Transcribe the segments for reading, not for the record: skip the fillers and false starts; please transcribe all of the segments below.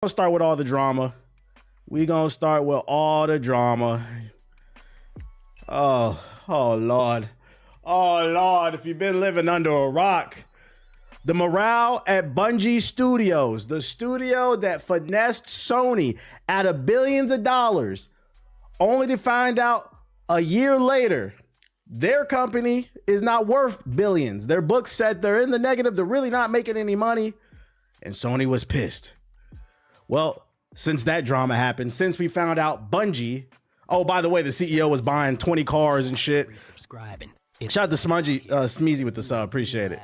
Let's start with all the drama. We gonna start with all the drama. Oh Lord. Oh Lord, if you've been living under a rock. The morale at Bungie Studios, the studio that finessed Sony out of billions of dollars, only to find out a year later, their company is not worth billions. Their books said they're in the negative. They're really not making any money. And Sony was pissed. Well, since that drama happened, since we found out Bungie, oh, by the way, the CEO was buying 20 cars and shit. Shout out to Smeezy with the sub, appreciate it.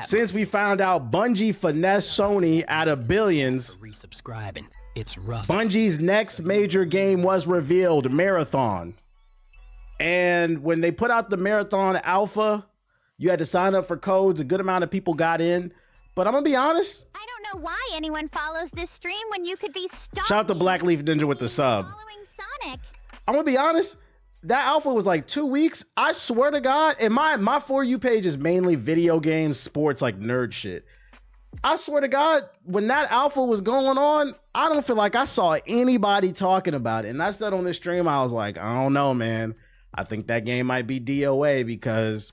Since we found out Bungie finessed Sony out of billions, Bungie's next major game was revealed, Marathon. And when they put out the Marathon Alpha, you had to sign up for codes. A good amount of people got in. But I'm gonna be honest. I don't know why anyone follows this stream when you could be stalking. Shout out to Black Leaf Ninja with the sub. Following Sonic. I'm gonna be honest. That alpha was like 2 weeks. I swear to God, and my For You page is mainly video games, sports, like nerd shit. I swear to God, when that alpha was going on, I don't feel like I saw anybody talking about it. And I said on this stream, I was like, I don't know, man. I think that game might be DOA because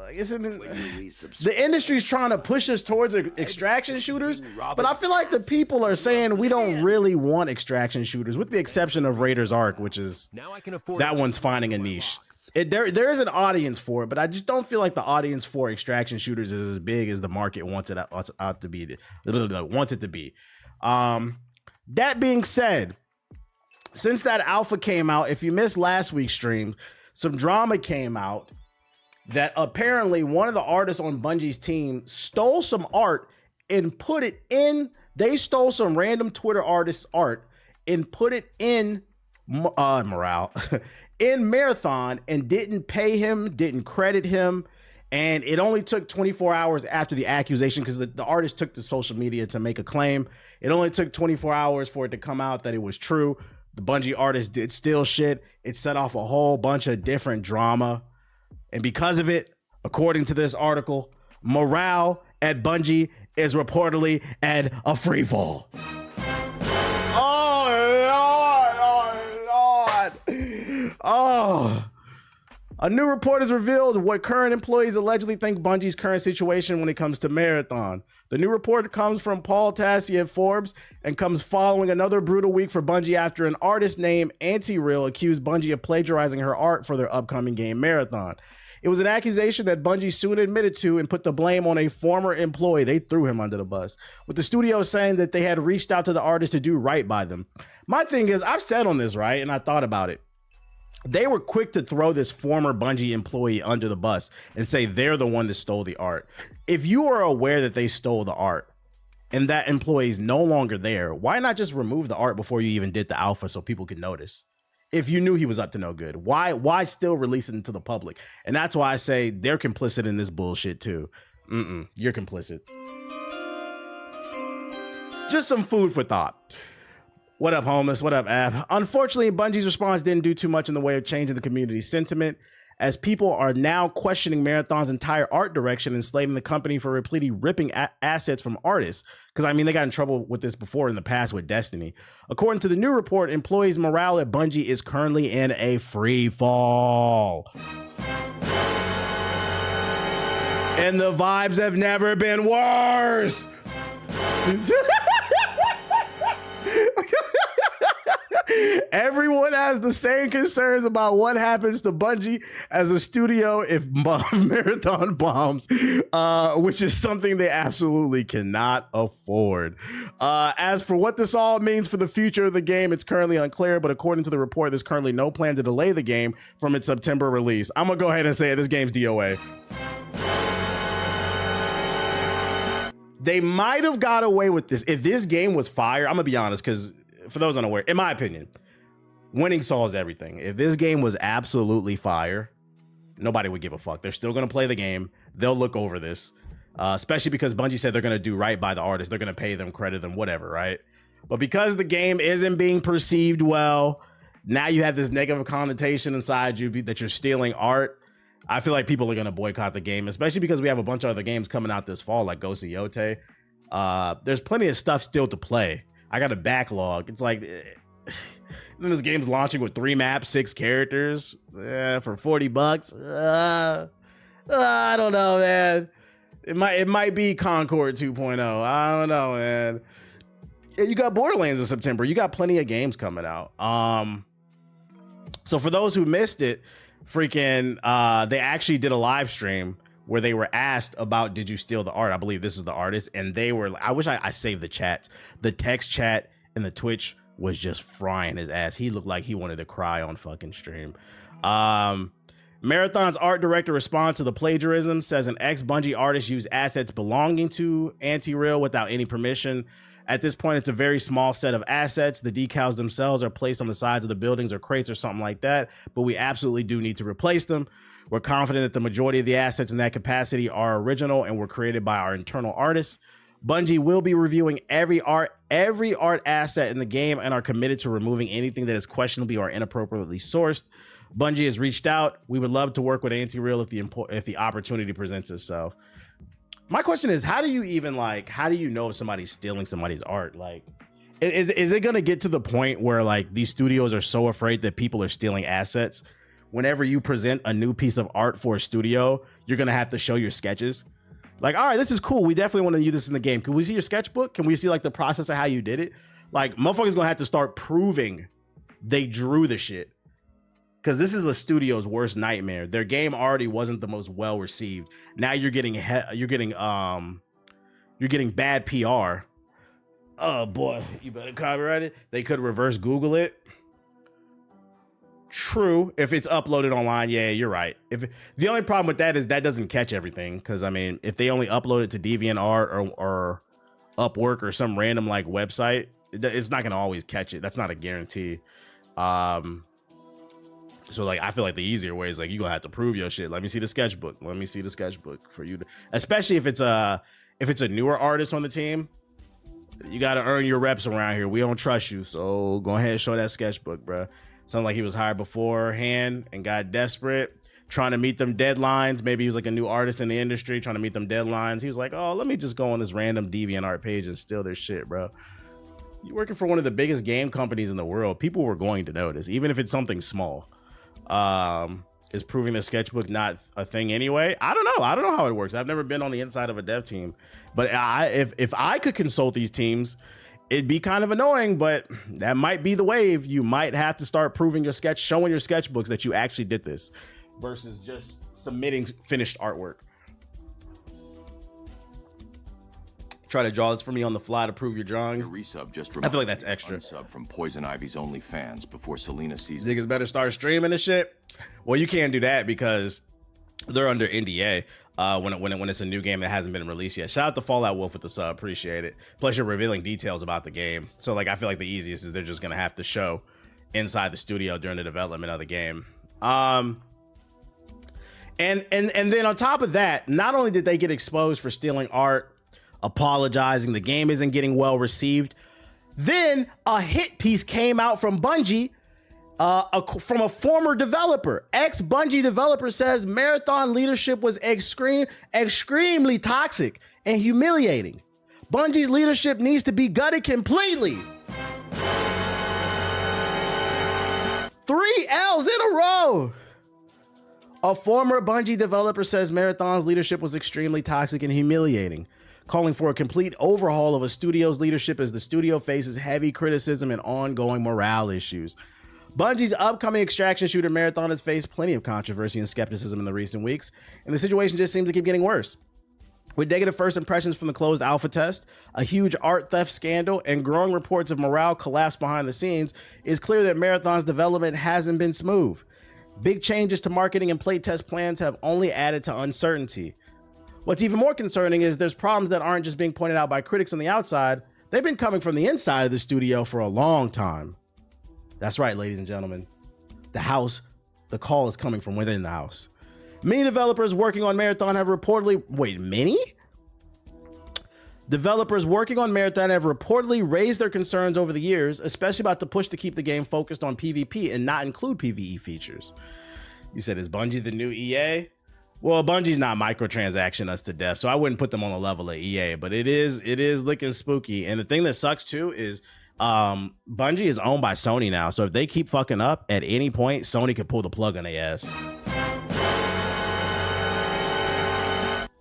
the industry's trying to push us towards extraction shooters, but I feel like the people are saying we don't really want extraction shooters, with the exception of Raiders Ark, which is that one's finding a niche. There is an audience for it, but I just don't feel like the audience for extraction shooters is as big as the market wants it to be. That being said, since that alpha came out, if you missed last week's stream, some drama came out that apparently one of the artists on Bungie's team stole some art and put it in. They stole some random Twitter artist's art and put it in morale in Marathon and didn't pay him, didn't credit him. And it only took 24 hours after the accusation, because the artist took to social media to make a claim. It only took 24 hours for it to come out that it was true. The Bungie artist did steal shit. It set off a whole bunch of different drama. And because of it, according to this article, morale at Bungie is reportedly at a free fall. Oh, Lord. Oh. A new report has revealed what current employees allegedly think Bungie's current situation when it comes to Marathon. The new report comes from Paul Tassi at Forbes and comes following another brutal week for Bungie after an artist named Anti-Real accused Bungie of plagiarizing her art for their upcoming game Marathon. It was an accusation that Bungie soon admitted to and put the blame on a former employee. They threw him under the bus, with the studio saying that they had reached out to the artist to do right by them. My thing is, I've said on this, right, and I thought about it. They were quick to throw this former Bungie employee under the bus and say they're the one that stole the art. If you are aware that they stole the art and that employee is no longer there, why not just remove the art before you even did the alpha so people could notice? If you knew he was up to no good, why still release it to the public? And that's why I say they're complicit in this bullshit too. You're complicit. Just some food for thought. What up, homeless? What up, Ab? Unfortunately, Bungie's response didn't do too much in the way of changing the community sentiment, as people are now questioning Marathon's entire art direction and slating the company for repeatedly ripping assets from artists. Because, I mean, they got in trouble with this before in the past with Destiny. According to the new report, employees' morale at Bungie is currently in a free fall. And the vibes have never been worse. Everyone has the same concerns about what happens to Bungie as a studio if Marathon bombs, which is something they absolutely cannot afford. As for what this all means for the future of the game, it's currently unclear, but according to the report, there's currently no plan to delay the game from its September release. I'm gonna go ahead and say it, this game's DOA. They might have got away with this. If this game was fire, I'm gonna be honest, because for those unaware, in my opinion, winning solves everything. If this game was absolutely fire, nobody would give a fuck. They're still going to play the game. They'll look over this, especially because Bungie said they're going to do right by the artist. They're going to pay them, credit them, whatever, right? But because the game isn't being perceived well, now you have this negative connotation inside you that you're stealing art. I feel like people are going to boycott the game, especially because we have a bunch of other games coming out this fall, like Ghost of Yote. There's plenty of stuff still to play. I got a backlog. It's like, then this game's launching with 3 maps, 6 characters for $40. I don't know, man. It might be Concord 2.0. I don't know, man. You got Borderlands in September. You got plenty of games coming out. So for those who missed it, freaking, they actually did a live stream where they were asked about, did you steal the art? I believe this is the artist. And they were, I wish I saved the chats. The text chat and the Twitch was just frying his ass. He looked like he wanted to cry on fucking stream. Marathon's art director responds to the plagiarism, says an ex-Bungie artist used assets belonging to Anti-Real without any permission. At this point, it's a very small set of assets. The decals themselves are placed on the sides of the buildings or crates or something like that, but we absolutely do need to replace them. We're confident that the majority of the assets in that capacity are original and were created by our internal artists. Bungie will be reviewing every art asset in the game and are committed to removing anything that is questionably or inappropriately sourced. Bungie has reached out. We would love to work with Anti-Real if the opportunity presents itself. My question is, how do you know if somebody's stealing somebody's art? Like, is it going to get to the point where like these studios are so afraid that people are stealing assets? Whenever you present a new piece of art for a studio, you're going to have to show your sketches. Like, all right, this is cool. We definitely want to use this in the game. Can we see your sketchbook? Can we see like the process of how you did it? Like, motherfuckers going to have to start proving they drew the shit. Because this is a studio's worst nightmare. Their game already wasn't the most well received. Now you're getting bad PR. Oh boy, you better copyright it. They could reverse Google it. True, if it's uploaded online, yeah, you're right. If the only problem with that is that doesn't catch everything. Because I mean, if they only upload it to DeviantArt or Upwork or some random like website, it's not gonna always catch it. That's not a guarantee. So like, I feel like the easier way is like, you're gonna have to prove your shit. Let me see the sketchbook. Let me see the sketchbook for you to, especially if it's a newer artist on the team. You got to earn your reps around here. We don't trust you. So go ahead and show that sketchbook, bro. Sounds like he was hired beforehand and got desperate, trying to meet them deadlines. Maybe he was like a new artist in the industry trying to meet them deadlines. He was like, oh, let me just go on this random DeviantArt page and steal their shit, bro. You're working for one of the biggest game companies in the world. People were going to notice, even if it's something small. Is proving their sketchbook not a thing anyway? I don't know how it works. I've never been on the inside of a dev team, but if I could consult these teams, it'd be kind of annoying, but that might be the wave. You might have to start proving showing your sketchbooks that you actually did this versus just submitting finished artwork. Try to draw this for me on the fly to prove you're drawing. Your resub just I feel like that's extra. Unsub from Poison Ivy's OnlyFans before Selena sees Niggas better start streaming this shit. Well, you can't do that because they're under NDA when it's a new game that hasn't been released yet. Shout out to Fallout Wolf with the sub, appreciate it. Plus you're revealing details about the game. So like, I feel like the easiest is they're just gonna have to show inside the studio during the development of the game. And then on top of that, not only did they get exposed for stealing art, apologizing, the game isn't getting well received, then a hit piece came out from Bungie from a former developer. Ex-Bungie developer says Marathon leadership was extremely toxic and humiliating. Bungie's leadership needs to be gutted completely. 3 L's in a row. A former Bungie developer says Marathon's leadership was extremely toxic and humiliating, calling for a complete overhaul of a studio's leadership as the studio faces heavy criticism and ongoing morale issues. Bungie's upcoming extraction shooter Marathon has faced plenty of controversy and skepticism in the recent weeks, and the situation just seems to keep getting worse. With negative first impressions from the closed alpha test, a huge art theft scandal, and growing reports of morale collapse behind the scenes, it's clear that Marathon's development hasn't been smooth. Big changes to marketing and playtest plans have only added to uncertainty. What's even more concerning is there's problems that aren't just being pointed out by critics on the outside. They've been coming from the inside of the studio for a long time. That's right, ladies and gentlemen. The call is coming from within the house. Many developers working on Marathon have reportedly... Wait, many? Developers working on Marathon have reportedly raised their concerns over the years, especially about the push to keep the game focused on PvP and not include PvE features. You said, is Bungie the new EA? Well, Bungie's not microtransaction us to death, so I wouldn't put them on the level of EA, but it is looking spooky. And the thing that sucks too is Bungie is owned by Sony now, so if they keep fucking up at any point, Sony could pull the plug on their ass.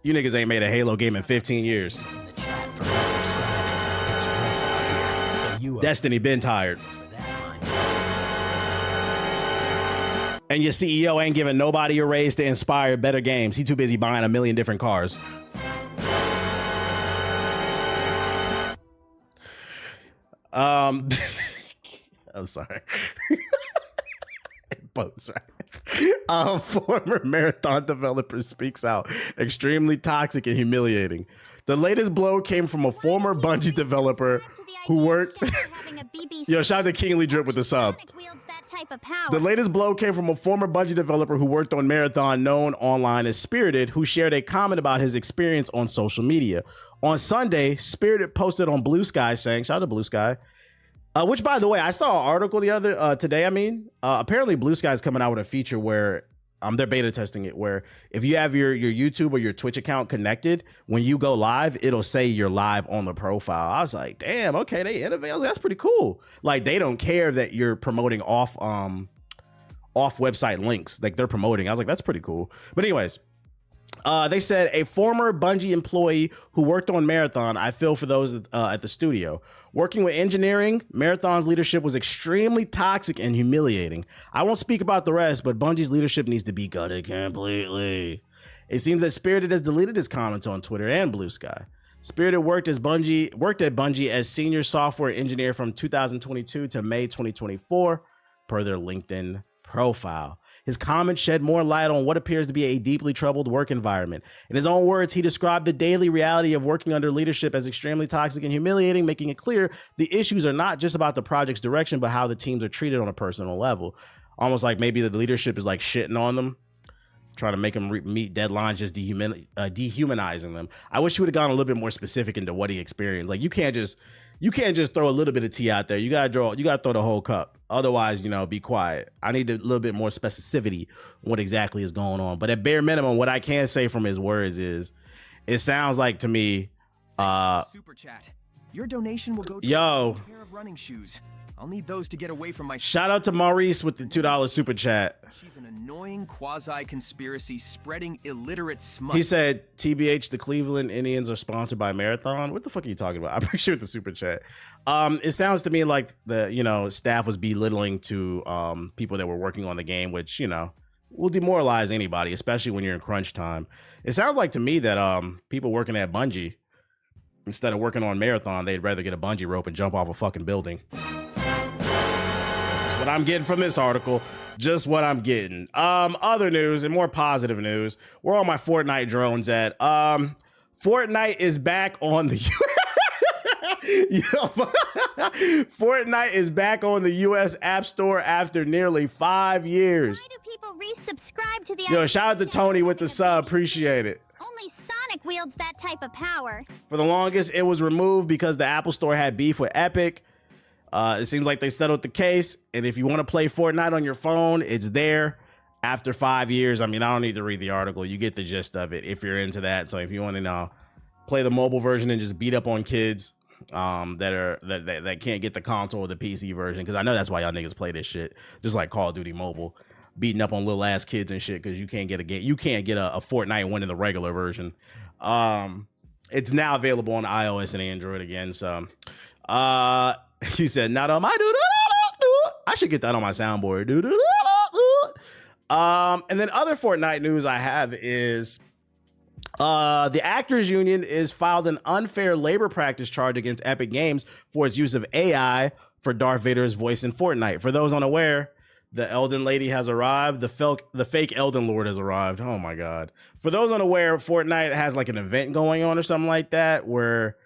You niggas ain't made a Halo game in 15 years. Destiny been tired. And your CEO ain't giving nobody a raise to inspire better games. He too busy buying a million different cars. I'm sorry. Boats, right? Former Marathon developer speaks out. Extremely toxic and humiliating. The latest blow came from a former Bungie developer who worked. Yo, shout out to Kingly Drip with the sub. The latest blow came from a former Bungie developer who worked on Marathon, known online as Spirited, who shared a comment about his experience on social media. On Sunday, Spirited posted on Blue Sky saying, shout out to Blue Sky, which, by the way, I saw an article today. Apparently Blue Sky is coming out with a feature where they're beta testing it, where if you have your YouTube or your Twitch account connected, when you go live, it'll say you're live on the profile. I was like, damn, okay, they innovate. I was like, that's pretty cool. Like, they don't care that you're promoting off website links. Like, they're promoting. I was like, that's pretty cool. But anyways, they said a former Bungie employee who worked on Marathon. I feel for those at the studio. Working with engineering, Marathon's leadership was extremely toxic and humiliating. I won't speak about the rest, but Bungie's leadership needs to be gutted completely. It seems that Spirited has deleted his comments on Twitter and Blue Sky. Spirited worked at Bungie as senior software engineer from 2022 to May 2024, per their LinkedIn profile. His comments shed more light on what appears to be a deeply troubled work environment. In his own words, he described the daily reality of working under leadership as extremely toxic and humiliating, making it clear the issues are not just about the project's direction, but how the teams are treated on a personal level. Almost like maybe the leadership is like shitting on them, trying to make them meet deadlines, just dehumanizing them. I wish he would have gone a little bit more specific into what he experienced. Like, you can't just throw a little bit of tea out there. You gotta throw the whole cup. Otherwise, be quiet. I need a little bit more specificity on what exactly is going on. But at bare minimum, what I can say from his words is, it sounds like to me, super chat. Your donation will go to a pair of running shoes. I'll need those to get away from my. Shout out to Maurice with the $2 super chat. She's an annoying quasi-conspiracy spreading illiterate smut. He said, TBH, the Cleveland Indians are sponsored by Marathon. What the fuck are you talking about? I appreciate the super chat. It sounds to me like the staff was belittling to people that were working on the game, which will demoralize anybody, especially when you're in crunch time. It sounds like to me that people working at Bungie, instead of working on Marathon, they'd rather get a bungee rope and jump off a fucking building. What I'm getting from this article, just what I'm getting. Other news and more positive news. Where all my Fortnite drones at? Fortnite is back on the Fortnite is back on the US App Store after nearly 5 years. Why do people resubscribe to the Yo, shout out to Tony with the sub, appreciate it. Only Sonic wields that type of power. For the longest, it was removed because the Apple Store had beef with Epic. It seems like they settled the case, and if you want to play Fortnite on your phone, it's there after 5 years. I mean, I don't need to read the article. You get the gist of it if you're into that. So if you want to play the mobile version and just beat up on kids that can't get the console or the PC version, because I know that's why y'all niggas play this shit, just like Call of Duty Mobile, beating up on little ass kids and shit because you can't get a game. You can't get a Fortnite one in the regular version. It's now available on iOS and Android again. So he said, not on my I should get that on my soundboard. And then other Fortnite news I have is the Actors Union is filed an unfair labor practice charge against Epic Games for its use of AI for Darth Vader's voice in Fortnite. For those unaware, the Elden Lady has arrived. The fake Elden Lord has arrived. Oh my God. For those unaware, Fortnite has like an event going on or something like that where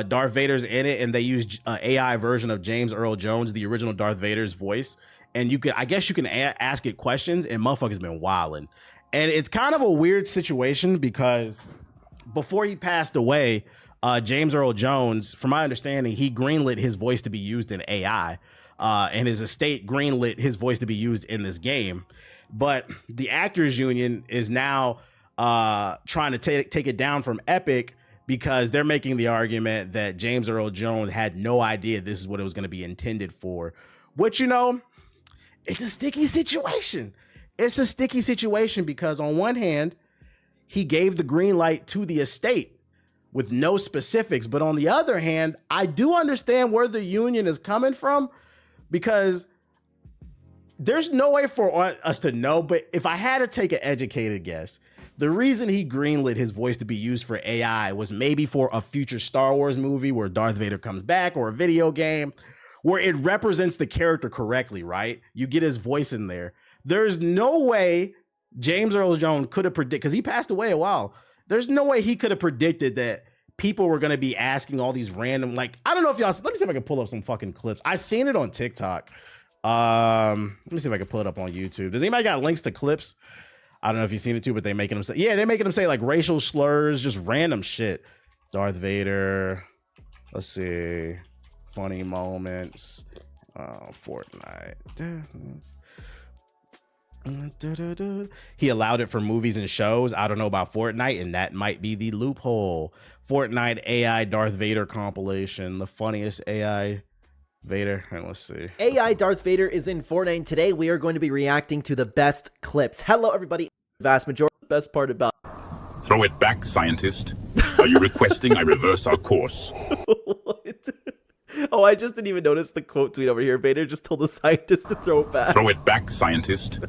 Darth Vader's in it, and they use an AI version of James Earl Jones, the original Darth Vader's voice. And I guess you can ask it questions, and motherfuckers been wilding. And it's kind of a weird situation because before he passed away, James Earl Jones, from my understanding, he greenlit his voice to be used in AI, and his estate greenlit his voice to be used in this game. But the Actors Union is now trying to take it down from Epic because they're making the argument that James Earl Jones had no idea this is what it was going to be intended for, which, you know, it's a sticky situation. It's a sticky situation because on one hand, he gave the green light to the estate with no specifics. But on the other hand, I do understand where the union is coming from because there's no way for us to know. But if I had to take an educated guess, the reason he greenlit his voice to be used for AI was maybe for a future Star Wars movie where Darth Vader comes back, or a video game where it represents the character correctly, right? You get his voice in there. There's no way James Earl Jones could have predicted, because he passed away a while. There's no way he could have predicted that people were going to be asking all these random, like, I don't know if y'all, let me see if I can pull up some fucking clips. I seen it on TikTok. Let me see if I can pull it up on YouTube. Does anybody got links to clips? I don't know if you've seen it too, but they're making them say, yeah, they're making them say like racial slurs, just random shit. Darth Vader. Let's see. Funny moments. Fortnite. He allowed it for movies and shows. I don't know about Fortnite, and that might be the loophole. Fortnite AI Darth Vader compilation. The funniest AI Vader. And let's see. AI Darth Vader is in Fortnite, and today we are going to be reacting to the best clips. Hello, everybody. Vast majority. The best part about. Throw it back, scientist. Are you requesting I reverse our course? What? Oh, I just didn't even notice the quote tweet over here. Vader just told the scientist to throw it back. Throw it back, scientist.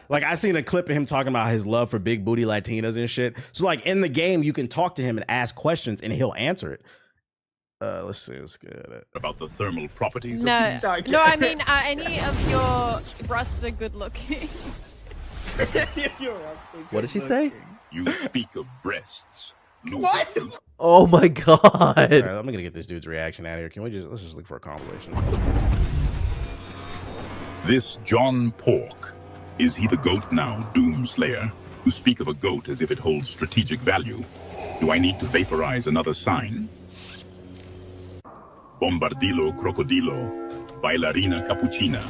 Like, I seen a clip of him talking about his love for big booty Latinas and shit. So, like, in the game, you can talk to him and ask questions, and he'll answer it. Let's see. Let's get it. About the thermal properties No, of these? no, I mean, are any of your breasts are good looking? What did she say? You speak of breasts. What? Oh my god. All right, I'm gonna get this dude's reaction out of here. Can we let's just look for a compilation. This John Pork. Is he the goat now, Doomslayer? You speak of a goat as if it holds strategic value. Do I need to vaporize another sign? Bombardilo crocodilo. Bailarina cappuccina.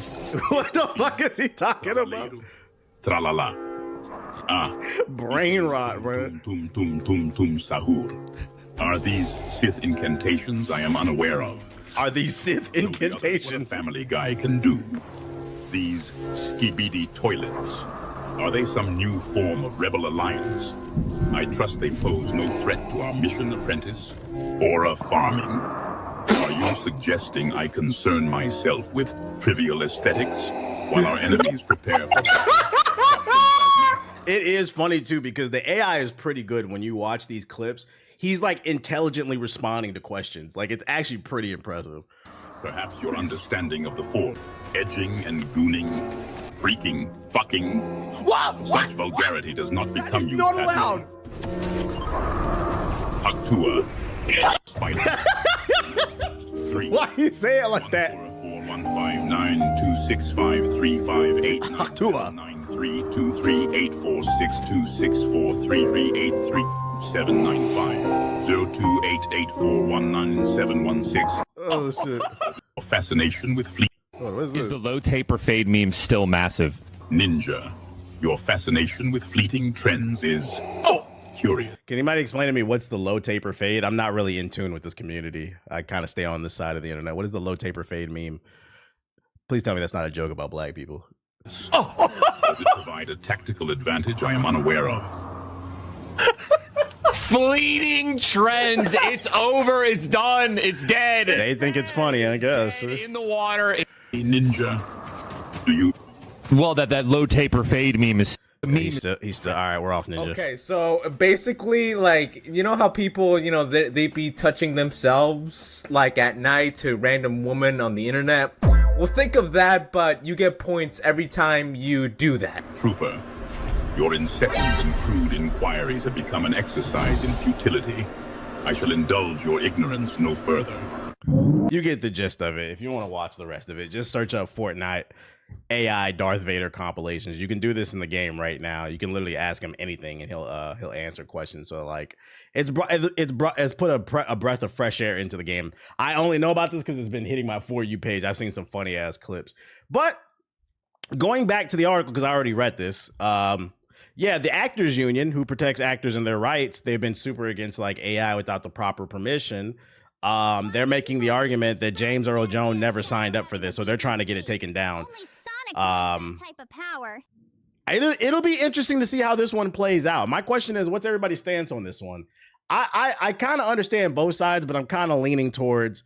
What the fuck is he talking about? Tralala. Brain rot, bro. Tum tum tum tum sahur. Are these Sith incantations I am unaware of? Are these Sith incantations? What a Family Guy can do. These skibidi toilets. Are they some new form of rebel alliance? I trust they pose no threat to our mission, apprentice. Or farming. Are you suggesting I concern myself with trivial aesthetics while our enemies prepare for It is funny too, because the AI is pretty good when you watch these clips. He's like intelligently responding to questions. Like, it's actually pretty impressive. Perhaps your understanding of the Force, edging and gooning, freaking, fucking. What? Such vulgarity does not become you. Not allowed. Haktua. Spider. 3. Why you say it like that? 414-159-265-358. Haktua. 93233846263383795 Oh shit. Fascination with fleet. Oh, what is Is this? the low taper fade meme still massive? Ninja. Your fascination with fleeting trends is curious. Can anybody explain to me what's the low taper fade? I'm not really in tune with this community. I kind of stay on this side of the internet. What is the low taper fade meme? Please tell me that's not a joke about black people. Does it provide a tactical advantage I am unaware of? Fleeting trends. It's over. It's done. It's dead. They think it's funny, I guess. In the water. Ninja. Do you? Well, that low taper fade meme is. He's still all right. We're off, Ninja. Okay, so basically, like, you know how people, you know, they be touching themselves like at night to random woman on the internet. Well, think of that, but you get points every time you do that. Trooper, your incessant and crude inquiries have become an exercise in futility. I shall indulge your ignorance no further. You get the gist of it. If you want to watch the rest of it, just search up Fortnite AI Darth Vader compilations. You can do this in the game right now. You can literally ask him anything and he'll answer questions. So like it's put a breath of fresh air into the game. I only know about this because it's been hitting my For You page. I've seen some funny ass clips. But going back to the article, because I already read this, Yeah, the actors union, who protects actors and their rights, they've been super against like AI without the proper permission. They're making the argument that James Earl Jones never signed up for this, so they're trying to get it taken down. Sonic type of power. It'll be interesting to see how this one plays out. My question is, what's everybody's stance on this one? I kind of understand both sides, but I'm kind of leaning towards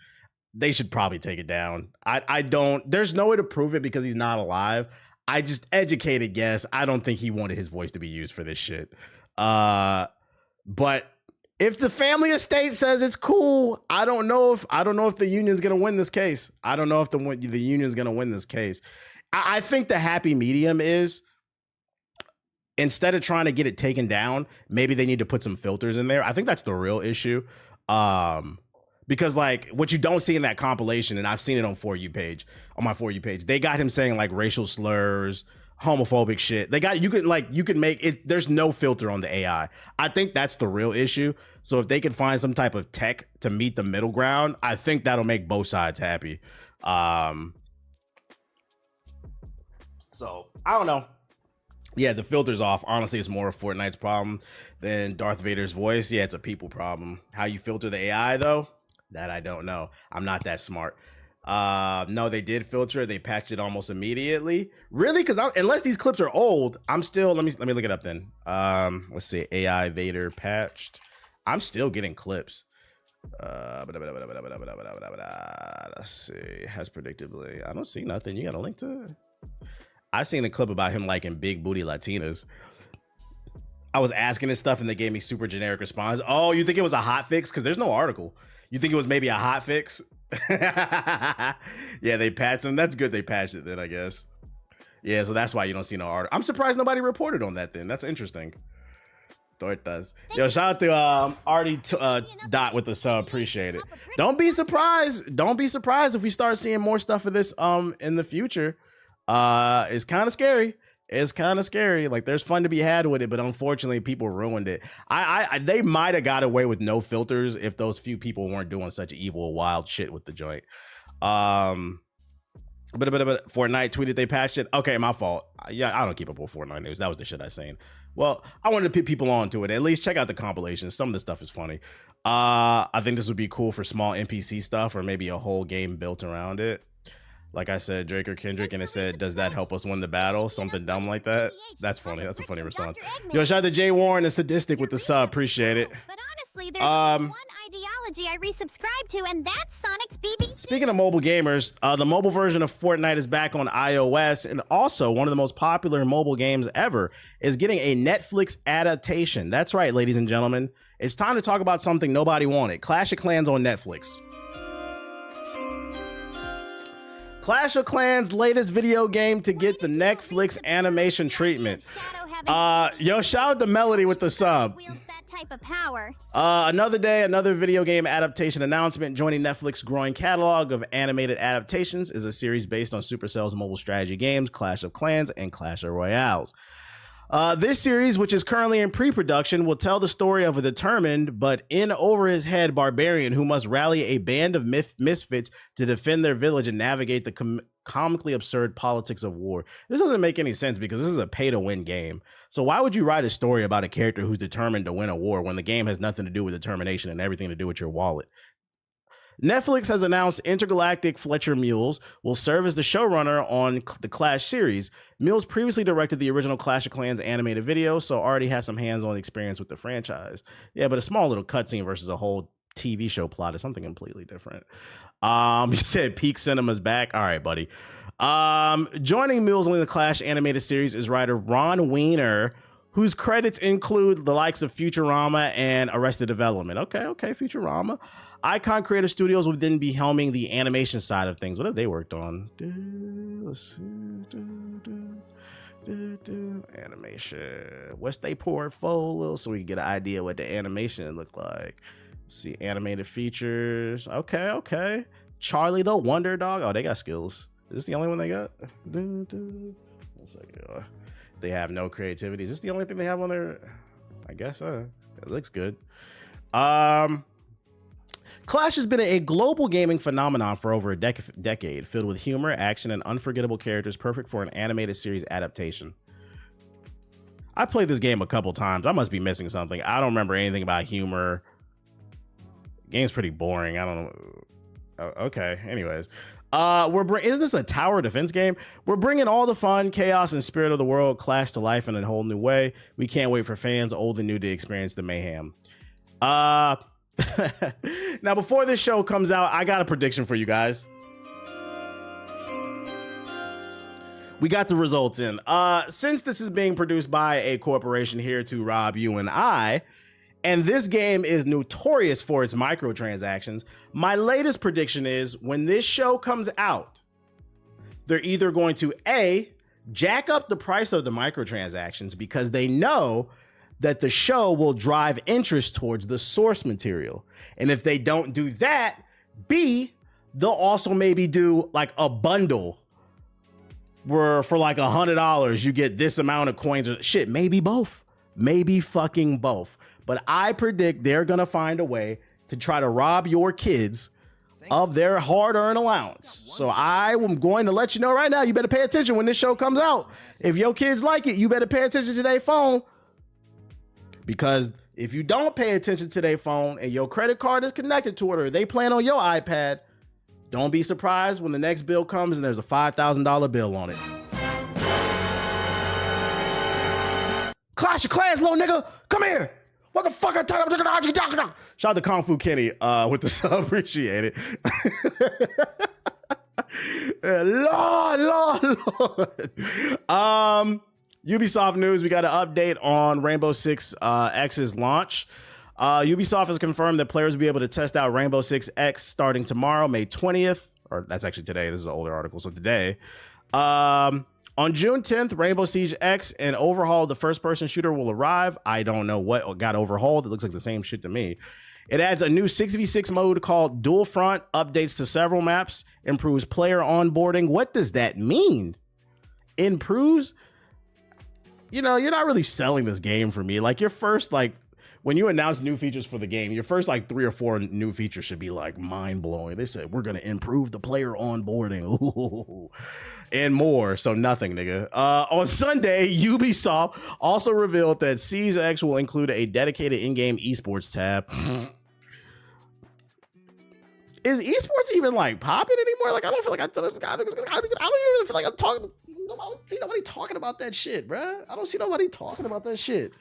they should probably take it down. I don't. There's no way to prove it because he's not alive. I just educated guess. I don't think he wanted his voice to be used for this shit. But if the family estate says it's cool, I don't know if the union's gonna win this case. I don't know if the union's gonna win this case. I think the happy medium is, instead of trying to get it taken down, maybe they need to put some filters in there. I think that's the real issue. Because like what you don't see in that compilation, and I've seen it on my For You page, they got him saying like racial slurs, homophobic shit. You can make it. There's no filter on the AI. I think that's the real issue. So if they could find some type of tech to meet the middle ground, I think that'll make both sides happy. So I don't know. Yeah, the filter's off. Honestly, it's more of Fortnite's problem than Darth Vader's voice. Yeah, it's a people problem. How you filter the AI though? That I don't know. I'm not that smart. No, they did filter it. They patched it almost immediately. Really? Because unless these clips are old, I'm still. Let me look it up then. Let's see. AI Vader patched. I'm still getting clips. Let's see. As predictably, I don't see nothing. You got a link to it? I seen a clip about him liking big booty Latinas. I was asking this stuff and they gave me super generic response. Oh, you think it was a hot fix? Because there's no article. You think it was maybe a hot fix? Yeah, they patched them. That's good they patched it then, I guess. Yeah, so that's why you don't see no article. I'm surprised nobody reported on that then. That's interesting. Thought does. Yo, shout out to Artie Dot with the sub. Appreciate it. Don't be surprised. Don't be surprised if we start seeing more stuff of this in the future. It's kind of scary. It's kind of scary. Like there's fun to be had with it, but unfortunately people ruined it. They might have got away with no filters if those few people weren't doing such evil, wild shit with the joint. But Fortnite tweeted they patched it. Okay, my fault. Yeah, I don't keep up with Fortnite news. That was the shit I seen. Well, I wanted to put people on to it. At least check out the compilation. Some of the stuff is funny. I think this would be cool for small NPC stuff or maybe a whole game built around it. Like I said, Drake or Kendrick, and it said, does that help us win the battle? Something dumb like that. That's funny. That's a funny response. Yo, shout out to Jay Warren and Sadistic with the sub. Appreciate it. But honestly, there's one ideology I resubscribe to, and that's Sonic's BBC. Speaking of mobile gamers, the mobile version of Fortnite is back on iOS, and also one of the most popular mobile games ever is getting a Netflix adaptation. That's right, ladies and gentlemen. It's time to talk about something nobody wanted. Clash of Clans on Netflix. Clash of Clans' latest video game to get the Netflix animation treatment. Yo, shout out to Melody with the sub. Another day, another video game adaptation announcement. Joining Netflix's growing catalog of animated adaptations is a series based on Supercell's mobile strategy games, Clash of Clans and Clash of Royales. This series, which is currently in pre-production, will tell the story of a determined but in over his head barbarian who must rally a band of misfits to defend their village and navigate the comically absurd politics of war. This doesn't make any sense because this is a pay-to-win game. So why would you write a story about a character who's determined to win a war when the game has nothing to do with determination and everything to do with your wallet? Netflix has announced intergalactic Fletcher Mules will serve as the showrunner on the Clash series. Mules previously directed the original Clash of Clans animated video, so already has some hands-on experience with the franchise. Yeah, but a small little cutscene versus a whole TV show plot is something completely different. You said peak cinema's back. All right, buddy. Joining Mules on the Clash animated series is writer Ron Weiner, whose credits include the likes of Futurama and Arrested Development. Okay, Futurama. Icon Creative Studios will then be helming the animation side of things. What have they worked on? Let's see. Animation. What's their portfolio? So we can get an idea what the animation look like. Let's see, animated features. Okay. Charlie the Wonder Dog. Oh, they got skills. Is this the only one they got? One second. They have no creativity. Is this the only thing they have on there? I guess it looks good. Clash has been a global gaming phenomenon for over a decade, filled with humor, action, and unforgettable characters, perfect for an animated series adaptation. I played this game a couple times. I must be missing something. I don't remember anything about humor. Game's pretty boring. I don't know. Okay. Anyways, isn't this a tower defense game? We're bringing all the fun, chaos, and spirit of the world clash to life in a whole new way. We can't wait for fans old and new to experience the mayhem. Now, before this show comes out, I got a prediction for you guys. We got the results in. Since this is being produced by a corporation here to rob you and I, and this game is notorious for its microtransactions, my latest prediction is when this show comes out, they're either going to A, jack up the price of the microtransactions because they know that the show will drive interest towards the source material. And if they don't do that, B, they'll also maybe do like a bundle where for like $100 you get this amount of coins or shit, maybe both, maybe fucking both. But I predict they're gonna find a way to try to rob your kids of their hard-earned allowance. So I am going to let you know right now, you better pay attention when this show comes out. If your kids like it, you better pay attention to their phone, because if you don't pay attention to their phone and your credit card is connected to it or they plan on your iPad, don't be surprised when the next bill comes and there's a $5,000 bill on it. Clash of Clans, little nigga. Come here. What the fuck? Shout out to Kung Fu Kenny with the sub. Appreciate it. Lord. Ubisoft news. We got an update on Rainbow Six X's launch. Ubisoft has confirmed that players will be able to test out Rainbow Six X starting tomorrow, May 20th. Or that's actually today. This is an older article. So today. On June 10th, Rainbow Siege X, an overhaul of the first-person shooter will arrive. I don't know what got overhauled. It looks like the same shit to me. It adds a new 6v6 mode called Dual Front, updates to several maps, improves player onboarding. What does that mean? Improves? You know, you're not really selling this game for me. Like, your first, like, when you announce new features for the game, your first, like, 3 or 4 new features should be, like, mind-blowing. They said, we're going to improve the player onboarding. Ooh. And more. So nothing, nigga. On Sunday, Ubisoft also revealed that Siege X will include a dedicated in-game esports tab. Is esports even like popping anymore? Like, I don't feel like I don't even feel like I'm talking. I don't see nobody talking about that shit, bruh. I don't see nobody talking about that shit.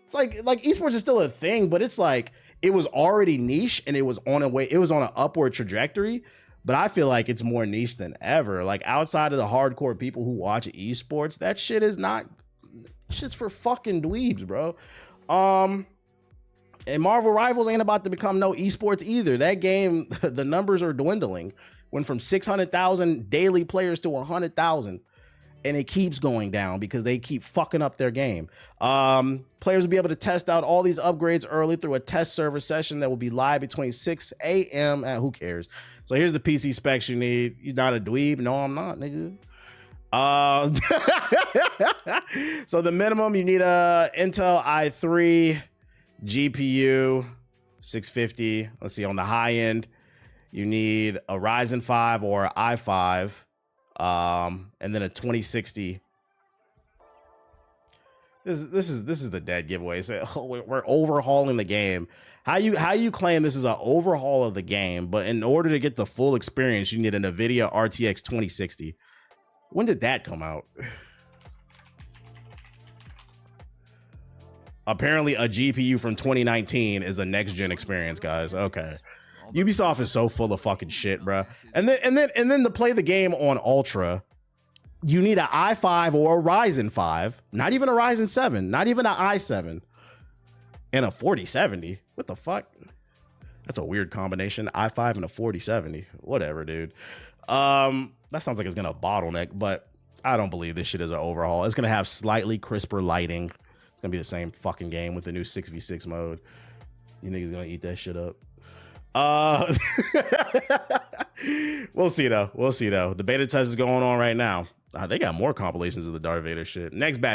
It's like esports is still a thing, but it's like it was already niche and it was on an upward trajectory. But I feel like it's more niche than ever. Like, outside of the hardcore people who watch esports, that shit is not, shit's for fucking dweebs, bro. And Marvel Rivals ain't about to become no esports either. That game, the numbers are dwindling. Went from 600,000 daily players to 100,000. And it keeps going down because they keep fucking up their game. Players will be able to test out all these upgrades early through a test server session that will be live between 6 a.m. and who cares? So here's the PC specs you need. You're not a dweeb? No, I'm not, nigga. So the minimum, you need a Intel i3 GPU 650. Let's see, on the high end, you need a Ryzen 5 or i5. And then a 2060. This is the dead giveaway. So, we're overhauling the game. How you claim this is an overhaul of the game, but in order to get the full experience, you need a NVIDIA RTX 2060. When did that come out? Apparently, a GPU from 2019 is a next gen experience, guys. Okay. Ubisoft is so full of fucking shit, bro. And then to play the game on Ultra, you need an i5 or a Ryzen 5, not even a Ryzen 7, not even an i7, and a 4070. What the fuck? That's a weird combination. i5 and a 4070. Whatever, dude. That sounds like it's gonna bottleneck, but I don't believe this shit is an overhaul. It's gonna have slightly crisper lighting. It's gonna be the same fucking game with the new 6v6 mode. You niggas gonna eat that shit up. We'll see though. The beta test is going on right now. They got more compilations of the Darth Vader shit. Next batch.